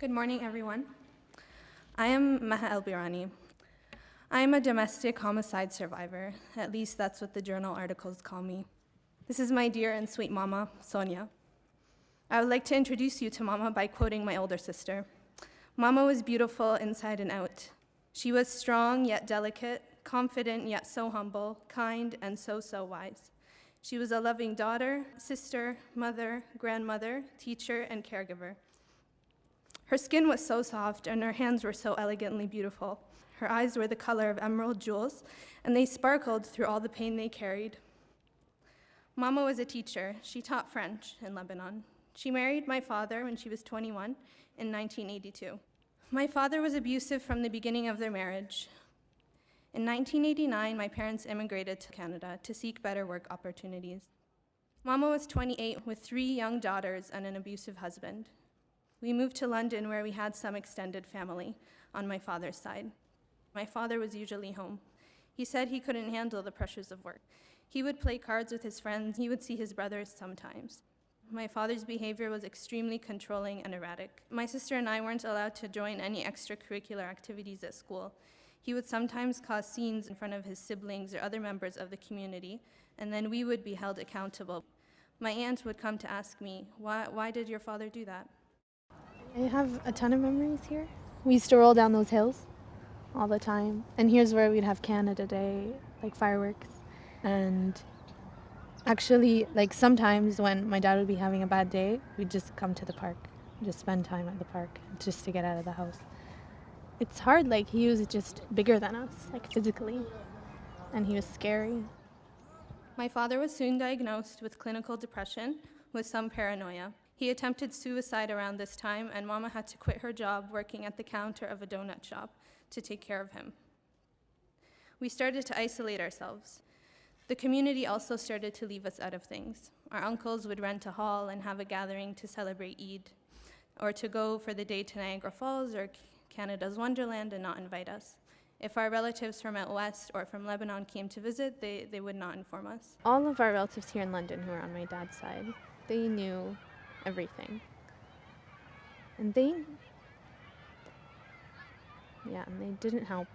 Good morning, everyone. I am Maha El-Biranı. I am a domestic homicide survivor. At least that's what the journal articles call me. This is my dear and sweet mama, Sonia. I would like to introduce you to Mama by quoting my older sister. Mama was beautiful inside and out. She was strong yet delicate, confident yet so humble, kind and so wise. She was a loving daughter, sister, mother, grandmother, teacher, and caregiver. Her skin was so soft and her hands were so elegantly beautiful. Her eyes were the color of emerald jewels, and they sparkled through all the pain they carried. Mama was a teacher. She taught French in Lebanon. She married my father when she was 21 in 1982. My father was abusive from the beginning of their marriage. In 1989, my parents immigrated to Canada to seek better work opportunities. Mama was 28 with 3 young daughters and an abusive husband. We moved to London where we had some extended family on my father's side. My father was usually home. He said he couldn't handle the pressures of work. He would play cards with his friends. He would see his brothers sometimes. My father's behavior was extremely controlling and erratic. My sister and I weren't allowed to join any extracurricular activities at school. He would sometimes cause scenes in front of his siblings or other members of the community, and then we would be held accountable. My aunt would come to ask me, why did your father do that? I have a ton of memories here. We used to roll down those hills all the time. And here's where we'd have Canada Day, like fireworks. And actually, like sometimes when my dad would be having a bad day, we'd just come to the park, just spend time at the park just to get out of the house. It's hard, like he was just bigger than us, like physically, and he was scary. My father was soon diagnosed with clinical depression with some paranoia. He attempted suicide around this time, and Mama had to quit her job working at the counter of a donut shop to take care of him. We started to isolate ourselves. The community also started to leave us out of things. Our uncles would rent a hall and have a gathering to celebrate Eid, or to go for the day to Niagara Falls or Canada's Wonderland and not invite us. If our relatives from out west or from Lebanon came to visit, they would not inform us. All of our relatives here in London who are on my dad's side, they knew everything. And they didn't help.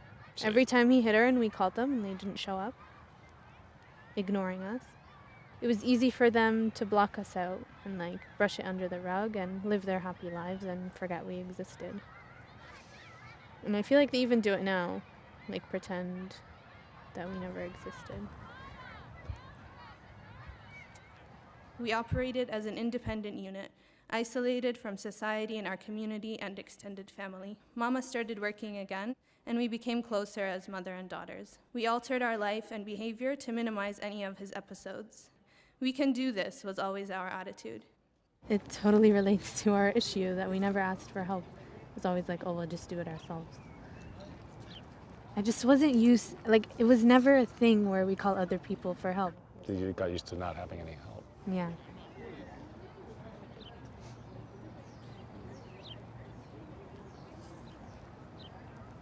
Every time he hit her and we called them and they didn't show up, ignoring us, it was easy for them to block us out and like brush it under the rug and live their happy lives and forget we existed. And I feel like they even do it now, like pretend that we never existed. We operated as an independent unit, isolated from society and our community and extended family. Mama started working again, and we became closer as mother and daughters. We altered our life and behavior to minimize any of his episodes. We can do this was always our attitude. It totally relates to our issue that we never asked for help. It was always like, oh, we'll just do it ourselves. I just wasn't used, like, it was never a thing where we call other people for help. You got used to not having any help. Yeah.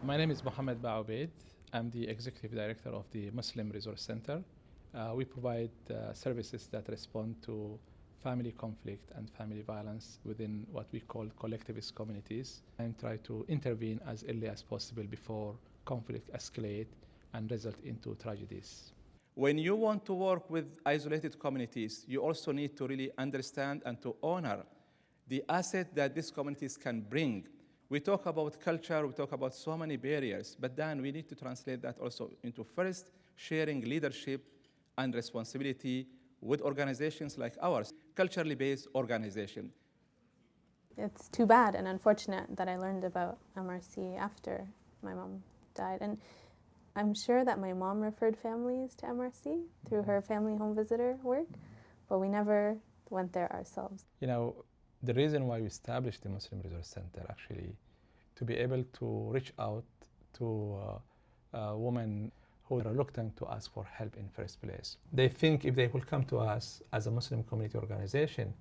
My name is Mohammed Ba'obaid. I'm the Executive Director of the Muslim Resource Center. We provide services that respond to family conflict and family violence within what we call collectivist communities and try to intervene as early as possible before conflict escalate and result into tragedies. When you want to work with isolated communities, you also need to really understand and to honor the asset that these communities can bring. We talk about culture, we talk about so many barriers, but then we need to translate that also into first sharing leadership and responsibility with organizations like ours, culturally based organization. It's too bad and unfortunate that I learned about MRC after my mom died. And I'm sure that my mom referred families to MRC through her family home visitor work, but we never went there ourselves. You know, the reason why we established the Muslim Resource Center actually to be able to reach out to women who are reluctant to ask for help in first place. They think if they will come to us as a Muslim community organization,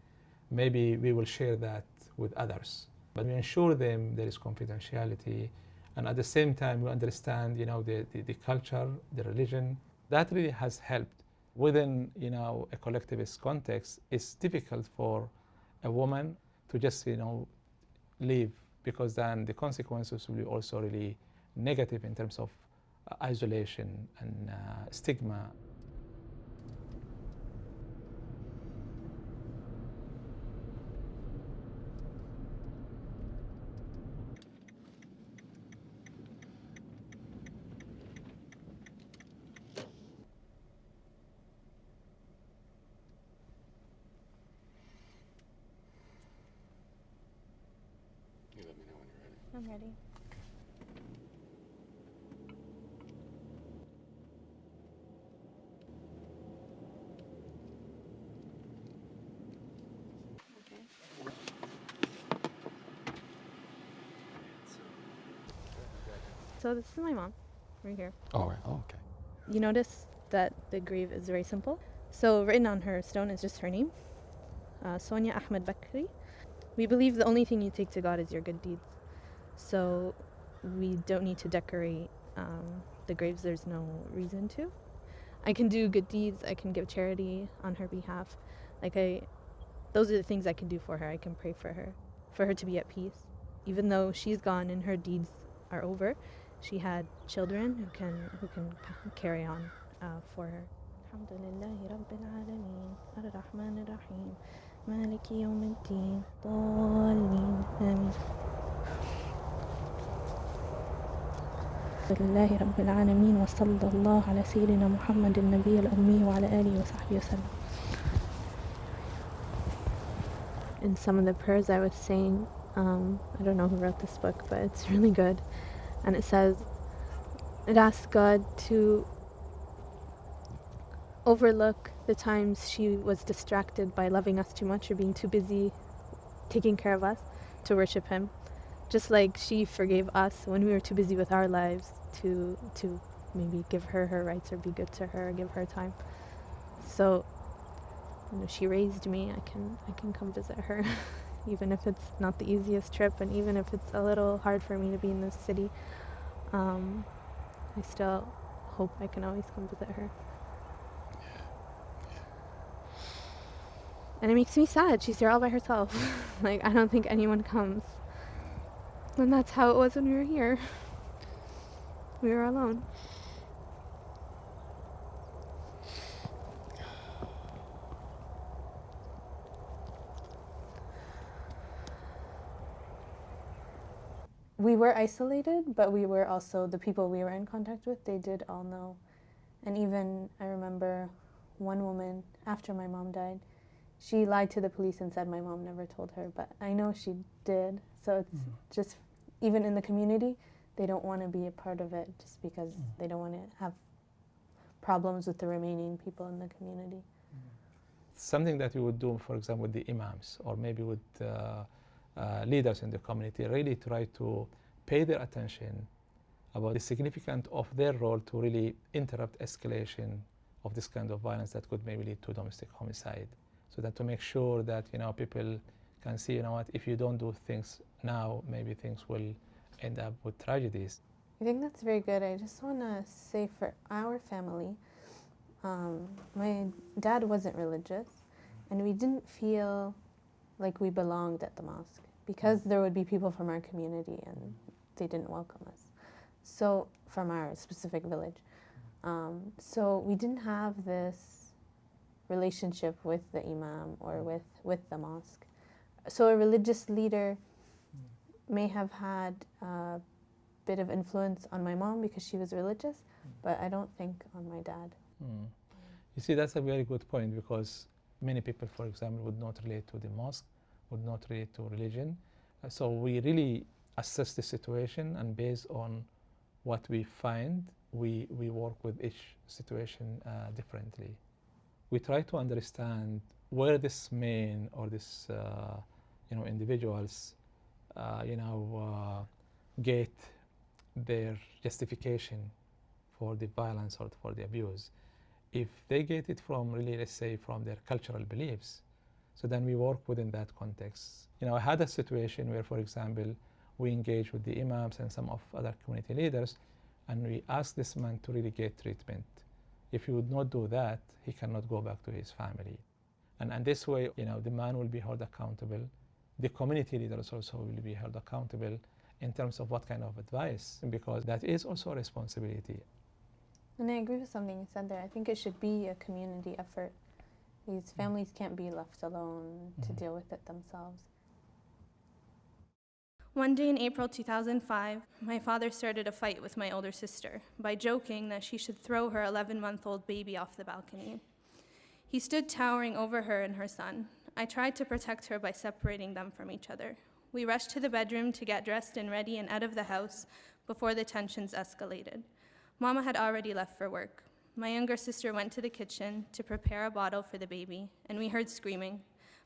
maybe we will share that with others. But we ensure them there is confidentiality, and at the same time we understand, the culture, the religion. That really has helped. Within, a collectivist context, it's difficult for a woman to just, leave because then the consequences will be also really negative in terms of isolation and stigma. You let me know when you're ready. I'm ready. So this is my mom, right here. All right. Oh, okay. You notice that the grave is very simple. So written on her stone is just her name, Sonia El-Birani. We believe the only thing you take to God is your good deeds. So we don't need to decorate the graves. There's no reason to. I can do good deeds. I can give charity on her behalf. Those are the things I can do for her. I can pray for her to be at peace. Even though she's gone and her deeds are over, she had children who can carry on for her. Alhamdulillahi Rabbil Alameen, Ar-Rahman Ar-Rahim, Maliki Yawmiddin, Dallin, Ameen. Alhamdulillahi Rabbil Alameen, wa sallallahu ala Sayyidina Muhammadin Nabi al-Ummi wa ala alihi wa sahbihi wa sallam. In some of the prayers I was saying, I don't know who wrote this book, but it's really good. And it asks God to overlook the times she was distracted by loving us too much or being too busy taking care of us to worship Him. Just like she forgave us when we were too busy with our lives to maybe give her rights or be good to her or give her time. So, she raised me. I can come visit her, even if it's not the easiest trip, and even if it's a little hard for me to be in this city. I still hope I can always come visit her. And it makes me sad. She's here all by herself. I don't think anyone comes. And that's how it was when we were here. We were alone. We were isolated, but we were also, the people we were in contact with, they did all know. And even, I remember one woman, after my mom died, she lied to the police and said my mom never told her, but I know she did. So it's just, even in the community, they don't want to be a part of it just because they don't want to have problems with the remaining people in the community. Something that we would do, for example, with the imams or maybe with leaders in the community, really try to pay their attention about the significance of their role to really interrupt escalation of this kind of violence that could maybe lead to domestic homicide. So that to make sure that people can see, what, if you don't do things now, maybe things will end up with tragedies. I think that's very good. I just want to say for our family, my dad wasn't religious, and we didn't feel like we belonged at the mosque because there would be people from our community and they didn't welcome us. So, from our specific village. So we didn't have this relationship with the imam or with the mosque. So a religious leader may have had a bit of influence on my mom because she was religious, but I don't think on my dad. You see, that's a very good point, because many people, for example, would not relate to the mosque, would not relate to religion. So we really assess the situation, and based on what we find, we work with each situation differently. We try to understand where this man or this individuals get their justification for the violence or for the abuse. If they get it from really, let's say, from their cultural beliefs, so then we work within that context. I had a situation where, for example, we engaged with the imams and some of other community leaders, and we asked this man to really get treatment. If he would not do that, he cannot go back to his family. And this way, the man will be held accountable, the community leaders also will be held accountable in terms of what kind of advice, because that is also a responsibility. And I agree with something you said there. I think it should be a community effort. These families can't be left alone to deal with it themselves. One day in April 2005, my father started a fight with my older sister by joking that she should throw her 11-month-old baby off the balcony. He stood towering over her and her son. I tried to protect her by separating them from each other. We rushed to the bedroom to get dressed and ready and out of the house before the tensions escalated. Mama had already left for work. My younger sister went to the kitchen to prepare a bottle for the baby, and we heard screaming.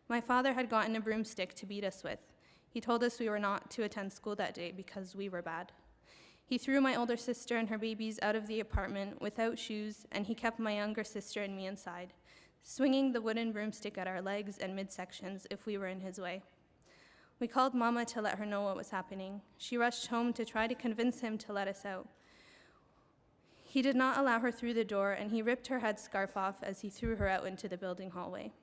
My father had gotten a broomstick to beat us with. He told us we were not to attend school that day because we were bad. He threw my older sister and her babies out of the apartment without shoes, and he kept my younger sister and me inside, swinging the wooden broomstick at our legs and midsections if we were in his way. We called Mama to let her know what was happening. She rushed home to try to convince him to let us out. He did not allow her through the door, and he ripped her headscarf off as he threw her out into the building hallway.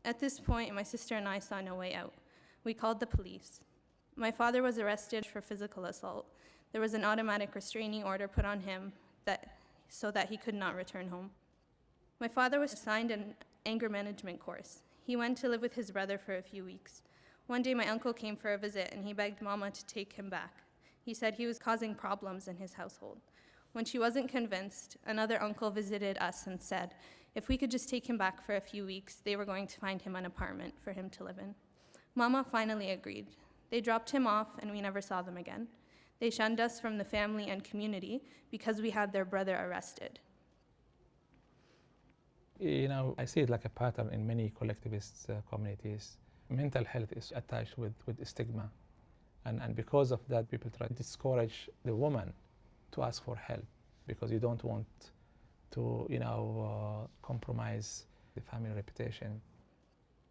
At this point, my sister and I saw no way out. We called the police. My father was arrested for physical assault. There was an automatic restraining order put on him so that he could not return home. My father was assigned an anger management course. He went to live with his brother for a few weeks. One day my uncle came for a visit and he begged Mama to take him back. He said he was causing problems in his household. When she wasn't convinced, another uncle visited us and said if we could just take him back for a few weeks, they were going to find him an apartment for him to live in. Mama finally agreed. They dropped him off and we never saw them again. They shunned us from the family and community because we had their brother arrested. I see it like a pattern in many collectivist communities. Mental health is attached with stigma. And because of that, people try to discourage the woman to ask for help because you don't want to, compromise the family reputation.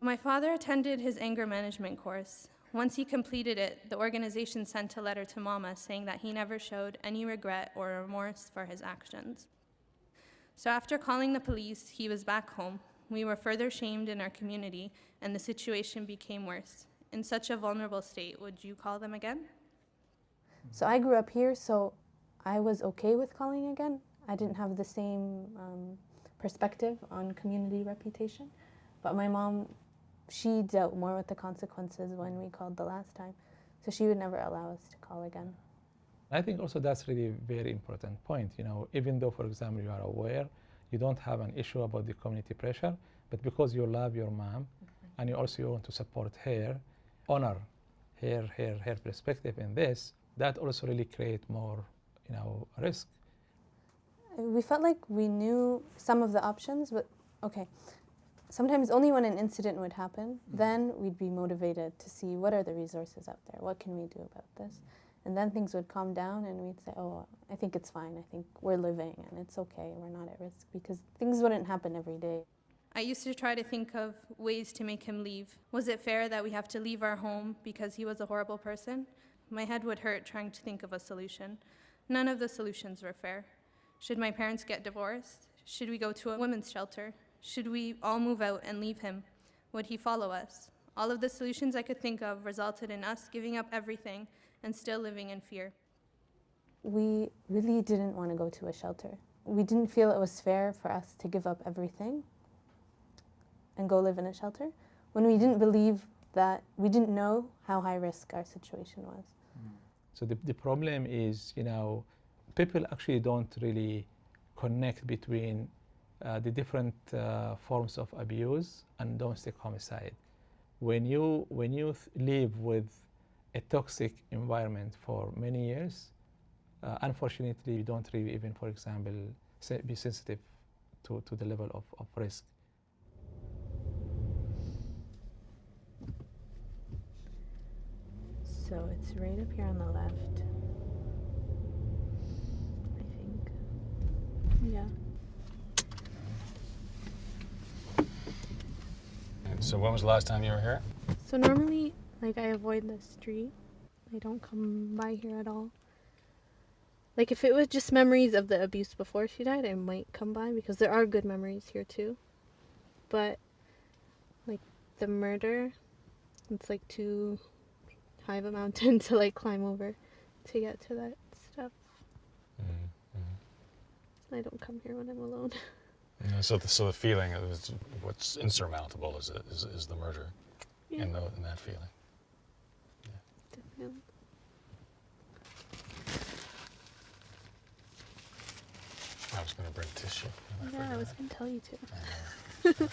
My father attended his anger management course. Once he completed it, the organization sent a letter to Mama saying that he never showed any regret or remorse for his actions. So after calling the police, he was back home. We were further shamed in our community, and the situation became worse. In such a vulnerable state, would you call them again? So I grew up here, so I was okay with calling again. I didn't have the same perspective on community reputation. But my mom, she dealt more with the consequences when we called the last time. So she would never allow us to call again. I think also that's really a very important point. Even though, for example, you are aware, you don't have an issue about the community pressure, but because you love your mom and you also want to support her, honor her perspective in this, that also really create more, risk. We felt like we knew some of the options, but okay. Sometimes only when an incident would happen, then we'd be motivated to see what are the resources out there, what can we do about this? And then things would calm down and we'd say, oh, I think it's fine, I think we're living and it's okay, we're not at risk, because things wouldn't happen every day. I used to try to think of ways to make him leave. Was it fair that we have to leave our home because he was a horrible person? My head would hurt trying to think of a solution. None of the solutions were fair. Should my parents get divorced? Should we go to a women's shelter? Should we all move out and leave him? Would he follow us? All of the solutions I could think of resulted in us giving up everything and still living in fear. We really didn't want to go to a shelter. We didn't feel it was fair for us to give up everything and go live in a shelter when we didn't believe that, we didn't know how high risk our situation was. So the problem is, people actually don't really connect between the different forms of abuse and domestic homicide. When you live with a toxic environment for many years, unfortunately, you don't really even, for example, be sensitive to the level of risk. So it's right up here on the left, I think. Yeah. And so when was the last time you were here? So normally, I avoid the street. I don't come by here at all. If it was just memories of the abuse before she died, I might come by because there are good memories here too. But, the murder, It's like too high of a mountain to like climb over to get to that stuff. I don't come here when I'm alone. Yeah, so the feeling is what's insurmountable is the murder, Yeah. and that feeling. Definitely. I was going to bring tissue. and Yeah, I forgot. was gonna tell you to. I know.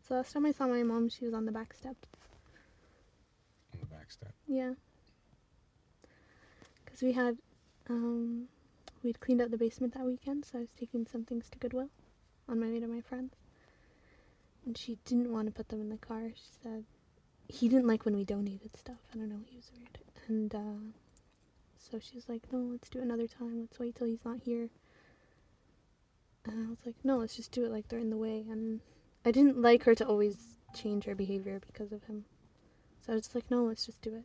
So last time I saw my mom, she was on the back steps. On the back step. Yeah. Because we'd cleaned out the basement that weekend, so I was taking some things to Goodwill on my way to my friend's. And she didn't want to put them in the car. She said he didn't like when we donated stuff. I don't know, he was weird. And so she was like, no, let's do it another time. Let's wait till he's not here. And I was like, no, let's just do it like they're in the way. And I didn't like her to always change her behavior because of him. So I was just like, no, let's just do it.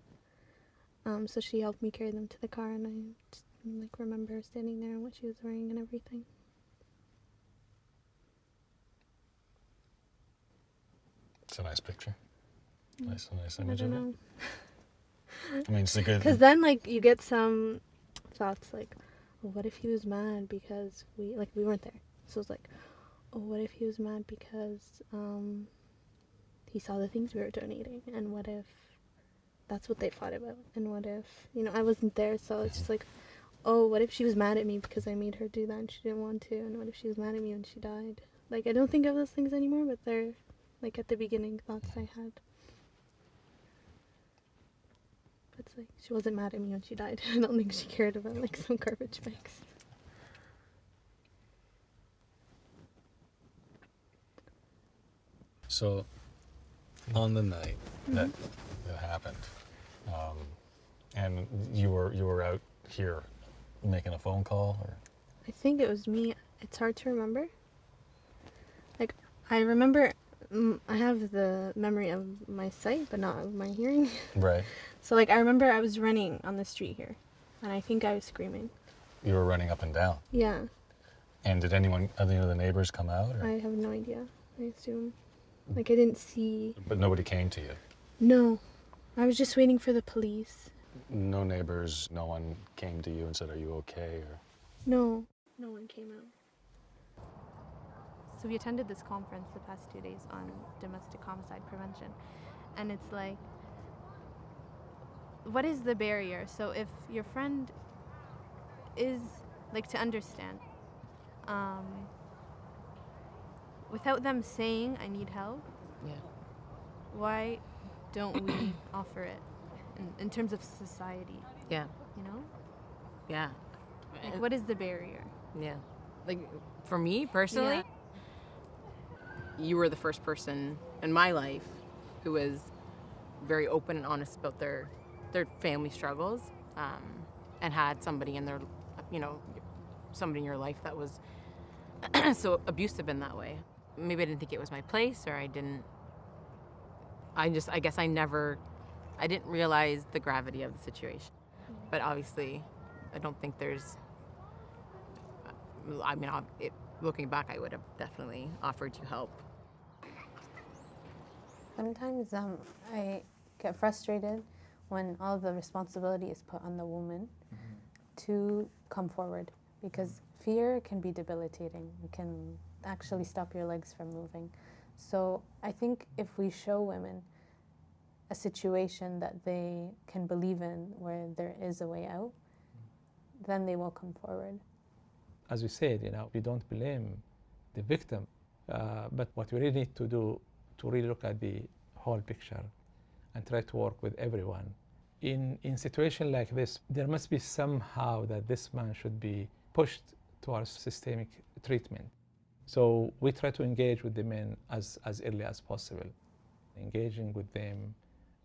So she helped me carry them to the car, and I just, like, remember her standing there and what she was wearing and everything. It's a nice picture. Nice I image don't of it. know. I mean, it's a good. Because then, like, you get some thoughts like, well, what if he was mad because we weren't there? So it's like, oh, what if he was mad because he saw the things we were donating? And what if that's what they fought about? And what if, I wasn't there, so it's just like, oh, what if she was mad at me because I made her do that and she didn't want to? And what if she was mad at me when she died? Like, I don't think of those things anymore, but they're, like, at the beginning thoughts I had. It's like, she wasn't mad at me when she died. I don't think she cared about, like, some garbage bags. So, on the night that happened, and you were out here making a phone call, or I think it was me. It's hard to remember. Like, I remember, I have the memory of my sight, but not of my hearing. right? So, like, I remember I was running on the street here, and I think I was screaming. You were running up and down. Yeah, And did any of the neighbors come out? Or? I have no idea. I assume. Like, I didn't see. But nobody came to you. No, I was just waiting for the police. No neighbors. No one came to you and said, "Are you okay?" Or No one came out. So we attended this conference the past 2 days on domestic homicide prevention. And it's like, what is the barrier? So if your friend is, like, to understand, without them saying, I need help, Yeah. why don't we offer it in terms of society, Yeah. you know? Yeah. Like, what is the barrier? Yeah. Like, for me personally, Yeah. you were the first person in my life who was very open and honest about their family struggles, and had somebody in their, somebody in your life that was so abusive in that way. Maybe I didn't think it was my place, or I didn't realize the gravity of the situation. But obviously, I don't think there's, looking back, I would have definitely offered you help. Sometimes I get frustrated when all the responsibility is put on the woman to come forward, because fear can be debilitating. It can actually stop your legs from moving. So I think if we show women a situation that they can believe in, where there is a way out, then they will come forward. As we said, we don't blame the victim, but what we really need to do to really look at the whole picture and try to work with everyone. In situation like this, there must be somehow that this man should be pushed towards systemic treatment. So we try to engage with the men as early as possible. Engaging with them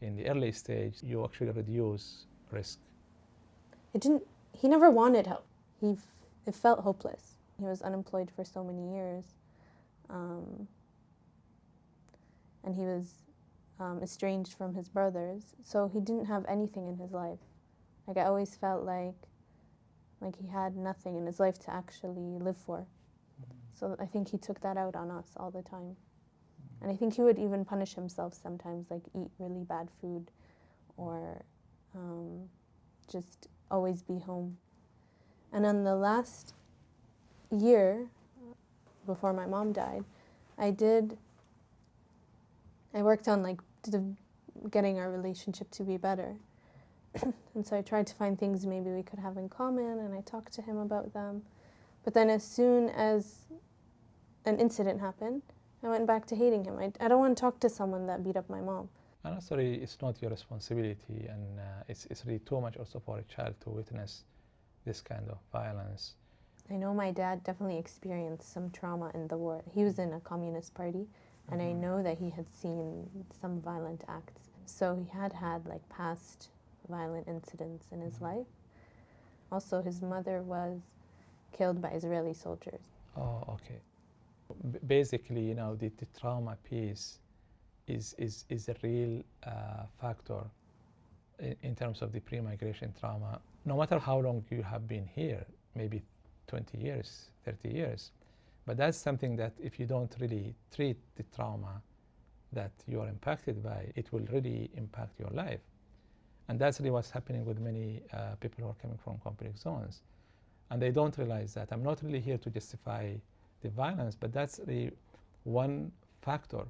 in the early stage, you actually reduce risk. He never wanted help. It felt hopeless. He was unemployed for so many years. And he was estranged from his brothers. So he didn't have anything in his life. Like, I always felt like he had nothing in his life to actually live for. So I think he took that out on us all the time. And I think he would even punish himself sometimes, like eat really bad food or just always be home. And in the last year, before my mom died, I worked on like getting our relationship to be better. And so I tried to find things maybe we could have in common, and I talked to him about them. But then as soon as an incident happened, I went back to hating him. I don't want to talk to someone that beat up my mom. Honestly, it's not your responsibility, and it's really too much also for a child to witness this kind of violence. I know my dad definitely experienced some trauma in the war. He was in a communist party, and I know that he had seen some violent acts. So he had like past violent incidents in his life. Also, his mother was killed by Israeli soldiers. Oh, okay. Basically, the trauma piece is a real factor in terms of the pre-migration trauma. No matter how long you have been here, maybe 20 years, 30 years, but that's something that if you don't really treat the trauma that you are impacted by, it will really impact your life. And that's really what's happening with many people who are coming from conflict zones. And they don't realize that. I'm not really here to justify the violence, but that's the one factor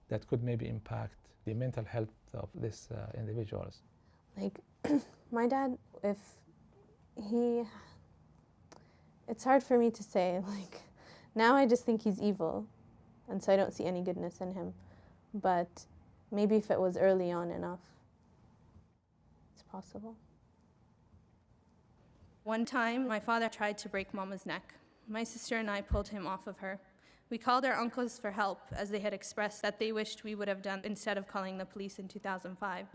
that could maybe impact the mental health of these individuals. Like, my dad, it's hard for me to say, like, now I just think he's evil, and so I don't see any goodness in him. But maybe if it was early on enough, it's possible. One time, my father tried to break Mama's neck. My sister and I pulled him off of her. We called our uncles for help, as they had expressed that they wished we would have done instead of calling the police in 2005.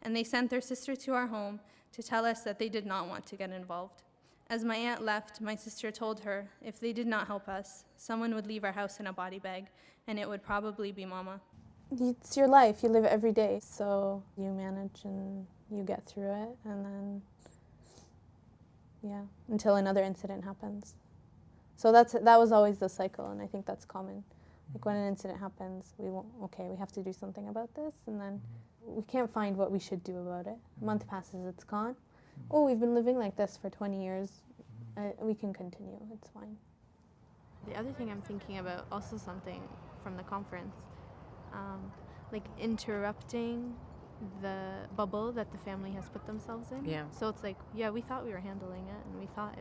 And they sent their sister to our home to tell us that they did not want to get involved. As my aunt left, my sister told her if they did not help us, someone would leave our house in a body bag, and it would probably be Mama. It's your life, you live it every day, so you manage and you get through it, and then, yeah, until another incident happens. So that was always the cycle, and I think that's common. Like when an incident happens, we have to do something about this, and then we can't find what we should do about it. A month passes, it's gone. Oh, we've been living like this for 20 years. We can continue, it's fine. The other thing I'm thinking about, also something from the conference, like interrupting the bubble that the family has put themselves in. Yeah. So it's like, yeah, we thought we were handling it, and we thought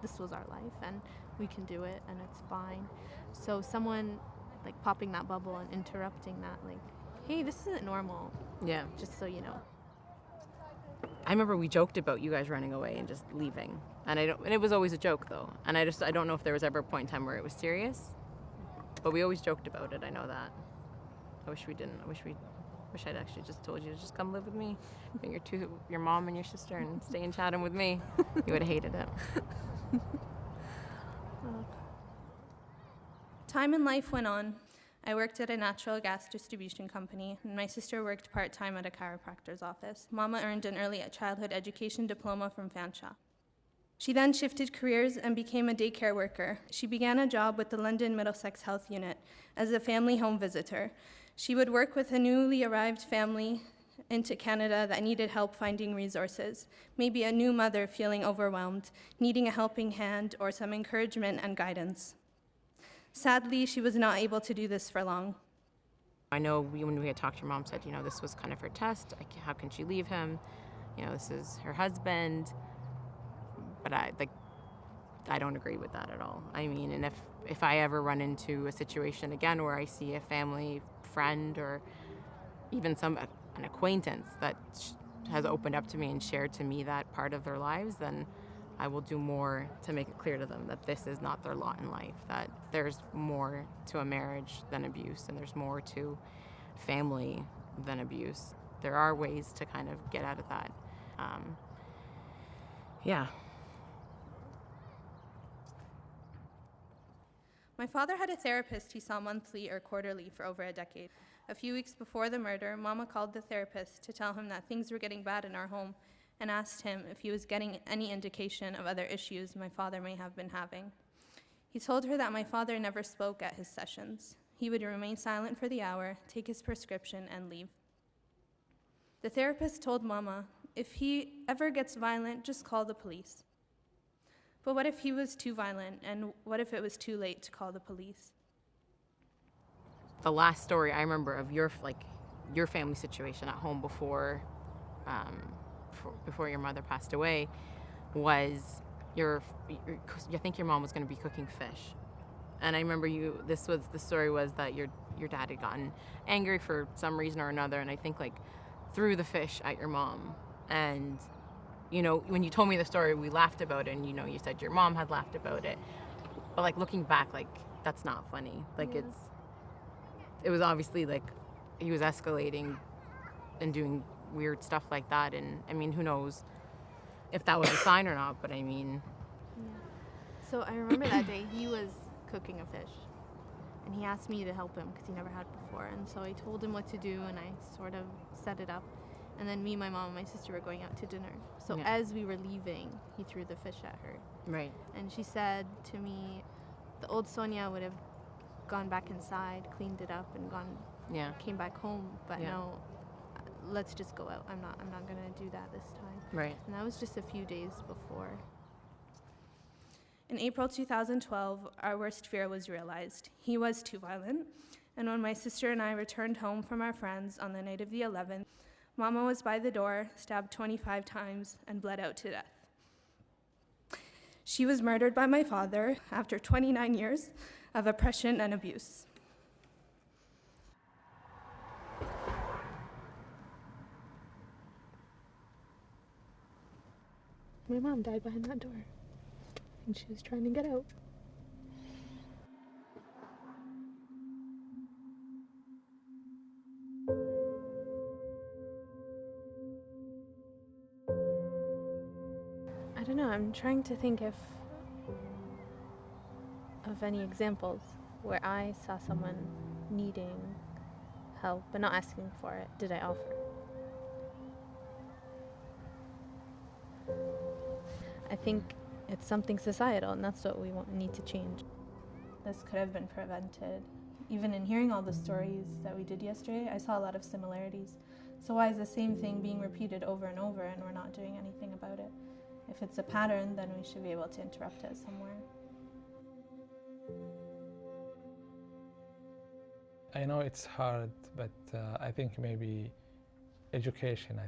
this was our life, and we can do it, and it's fine. So someone like popping that bubble and interrupting that, like, hey, this isn't normal. Yeah. Just so you know. I remember we joked about you guys running away and just leaving. And it was always a joke though. And I don't know if there was ever a point in time where it was serious. But we always joked about it, I know that. I wish we didn't. I wish I'd actually just told you to just come live with me. Bring your mom and your sister and stay in Chatham with me. You would have hated it. Time in life went on. I worked at a natural gas distribution company, and my sister worked part-time at a chiropractor's office. Mama earned an early childhood education diploma from Fanshawe. She then shifted careers and became a daycare worker. She began a job with the London Middlesex Health Unit as a family home visitor. She would work with a newly arrived family into Canada that needed help finding resources, maybe a new mother feeling overwhelmed, needing a helping hand or some encouragement and guidance. Sadly, she was not able to do this for long. I know when we had talked, your mom said, this was kind of her test. How can she leave him? This is her husband. But I don't agree with that at all. I mean, and if I ever run into a situation again where I see a family friend or even an acquaintance that has opened up to me and shared to me that part of their lives, then I will do more to make it clear to them that this is not their lot in life, that there's more to a marriage than abuse, and there's more to family than abuse. There are ways to kind of get out of that. Yeah. My father had a therapist he saw monthly or quarterly for over a decade. A few weeks before the murder, Mama called the therapist to tell him that things were getting bad in our home and asked him if he was getting any indication of other issues my father may have been having. He told her that my father never spoke at his sessions. He would remain silent for the hour, take his prescription, and leave. The therapist told Mama, if he ever gets violent, just call the police. But what if he was too violent, and what if it was too late to call the police? The last story I remember of your family situation at home before your mother passed away was I think your mom was going to be cooking fish. And I remember the story was that your dad had gotten angry for some reason or another, and I think threw the fish at your mom. And when you told me the story, we laughed about it, and you said your mom had laughed about it. But looking back, that's not funny. It was obviously he was escalating and doing weird stuff like that, and I mean, who knows if that was a sign or not, but I mean. Yeah. So I remember that day he was cooking a fish, and he asked me to help him because he never had before, and so I told him what to do, and I sort of set it up, and then me, my mom, and my sister were going out to dinner. So as we were leaving, he threw the fish at her. Right. And she said to me, the old Sonia would have gone back inside, cleaned it up, and came back home, but no, let's just go out. I'm not gonna do that this time. Right. And that was just a few days before. In April 2012, our worst fear was realized. He was too violent, and when my sister and I returned home from our friends on the night of the 11th, Mama was by the door, stabbed 25 times, and bled out to death. She was murdered by my father after 29 years of oppression and abuse. My mom died behind that door, and she was trying to get out. I don't know, I'm trying to think of any examples where I saw someone needing help but not asking for it. Did I offer? I think it's something societal, and that's what we need to change. This could have been prevented. Even in hearing all the stories that we did yesterday, I saw a lot of similarities. So why is the same thing being repeated over and over and we're not doing anything about it? If it's a pattern, then we should be able to interrupt it somewhere. I know it's hard, but I think maybe education,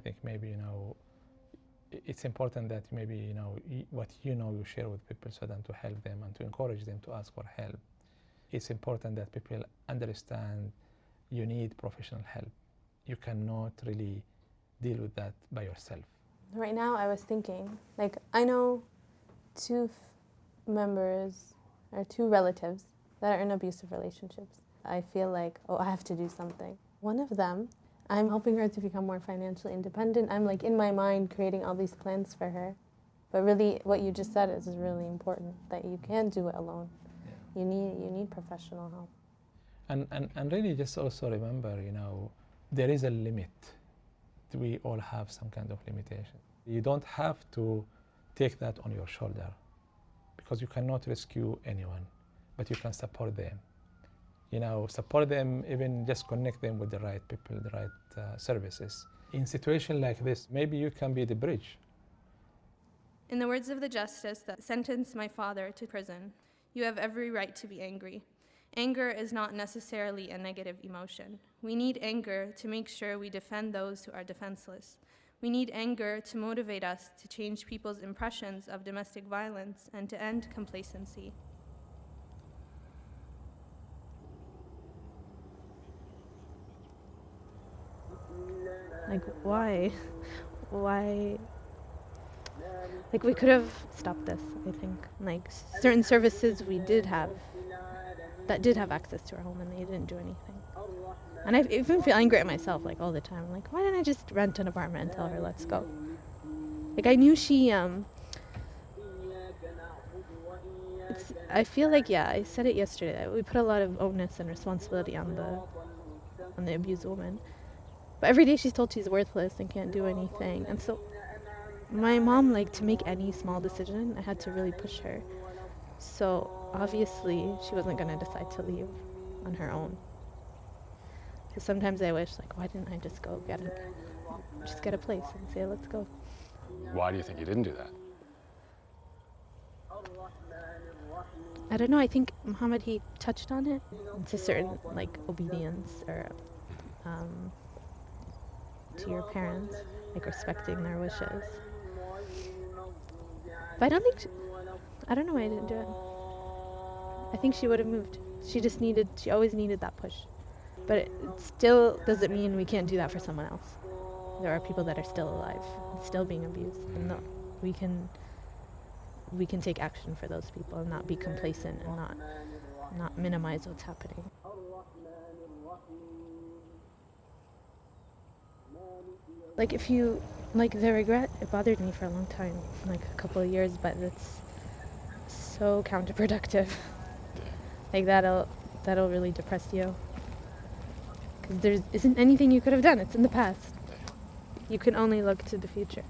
it's important that maybe, what you share with people so then to help them and to encourage them to ask for help. It's important that people understand you need professional help. You cannot really deal with that by yourself. Right now I was thinking, I know two members or two relatives that are in abusive relationships. I feel like, I have to do something. One of them, I'm helping her to become more financially independent. I'm in my mind creating all these plans for her. But really what you just said is really important, that you can't do it alone. Yeah. You need professional help. And really just also remember, there is a limit. We all have some kind of limitation. You don't have to take that on your shoulder because you cannot rescue anyone, but you can support them. Support them, even just connect them with the right people, the right services. In situations like this, maybe you can be the bridge. In the words of the justice that sentenced my father to prison, you have every right to be angry. Anger is not necessarily a negative emotion. We need anger to make sure we defend those who are defenseless. We need anger to motivate us to change people's impressions of domestic violence and to end complacency. Why? We could have stopped this, I think. Certain services we did have, that did have access to our home, and they didn't do anything. And I even feel angry at myself, all the time. Why didn't I just rent an apartment and tell her, let's go? I knew she, I feel I said it yesterday, that we put a lot of onus and responsibility on the abused woman. But every day she's told she's worthless and can't do anything. And so my mom, to make any small decision, I had to really push her. So obviously she wasn't going to decide to leave on her own. Because sometimes I wish, like, why didn't I just go get a place and say, let's go. Why do you think you didn't do that? I don't know, I think Muhammad, he touched on it. It's a certain, like, obedience or to your parents, like respecting their wishes. But I don't know why I didn't do it. I think she would have moved. She always needed that push. But it still doesn't mean we can't do that for someone else. There are people that are still alive, and still being abused, and we can take action for those people and not be complacent and not minimize what's happening. Like the regret, it bothered me for a long time, like a couple of years, but it's so counterproductive. Like that'll really depress you. Because there isn't anything you could have done. It's in the past. You can only look to the future.